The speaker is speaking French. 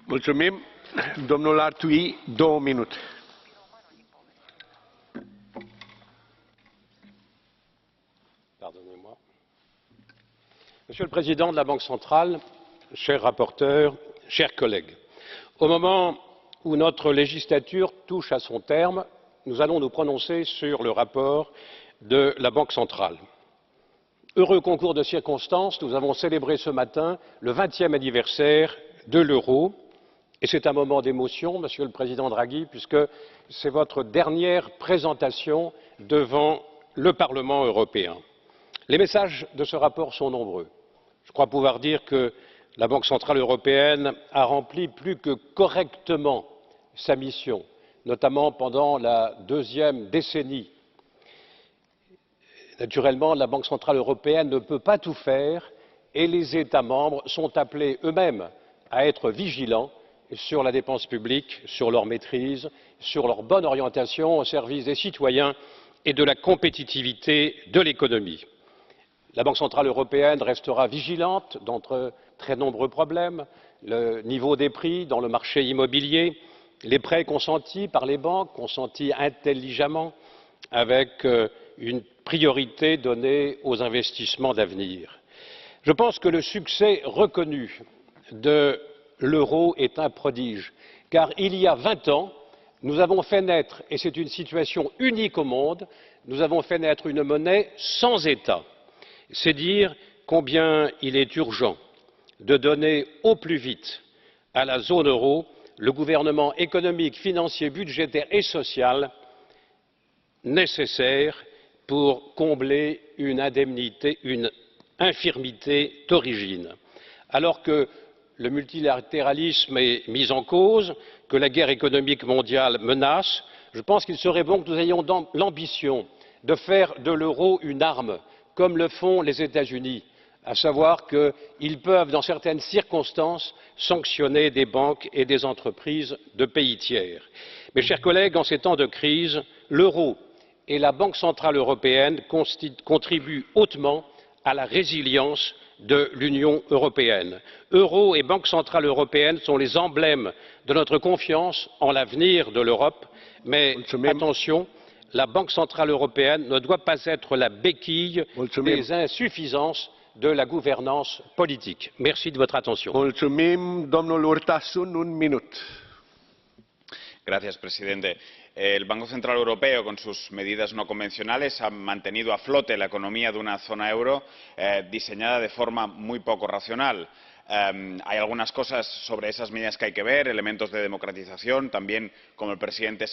Mulțumim. Domnul Arthuis, 2 minute. Pardonnez-moi. Monsieur le Président de la Banque centrale, cher rapporteur, chers collègues, au moment où notre législature touche à son terme, nous allons nous prononcer sur le rapport de la Banque centrale. Heureux concours de circonstances, nous avons célébré ce matin le 20e anniversaire de l'euro. Et c'est un moment d'émotion, Monsieur le Président Draghi, puisque c'est votre dernière présentation devant le Parlement européen. Les messages de ce rapport sont nombreux. Je crois pouvoir dire que la Banque centrale européenne a rempli plus que correctement sa mission, notamment pendant la deuxième décennie. Naturellement, la Banque centrale européenne ne peut pas tout faire et les États membres sont appelés eux-mêmes à être vigilants sur la dépense publique, sur leur maîtrise, sur leur bonne orientation au service des citoyens et de la compétitivité de l'économie. La Banque centrale européenne restera vigilante d'entre très nombreux problèmes, le niveau des prix dans le marché immobilier, les prêts consentis par les banques, consentis intelligemment, avec une priorité donnée aux investissements d'avenir. Je pense que le succès reconnu de l'euro est un prodige, car il y a 20 ans, nous avons fait naître, et c'est une situation unique au monde, nous avons fait naître une monnaie sans État. C'est dire combien il est urgent de donner au plus vite à la zone euro le gouvernement économique, financier, budgétaire et social nécessaire pour combler une indemnité, une infirmité d'origine. Alors que le multilatéralisme est mis en cause, que la guerre économique mondiale menace, je pense qu'il serait bon que nous ayons l'ambition de faire de l'euro une arme, comme le font les États-Unis, à savoir qu'ils peuvent, dans certaines circonstances, sanctionner des banques et des entreprises de pays tiers. Mes chers collègues, en ces temps de crise, l'euro et la Banque centrale européenne contribuent hautement à la résilience de l'Union européenne. Euro et Banque centrale européenne sont les emblèmes de notre confiance en l'avenir de l'Europe, mais attention, la Banque centrale européenne ne doit pas être la béquille des insuffisances de la gouvernance politique. Merci de votre attention. Mulțumim, domnul Urtasun, 1 minut. Gracias, presidente. El Banco Central Europeo, con sus medidas no convencionales, ha mantenido a flote la economía de una zona euro diseñada de forma muy poco racional. Hay algunas cosas sobre esas medidas que hay que ver, elementos de democratización, también, como el presidente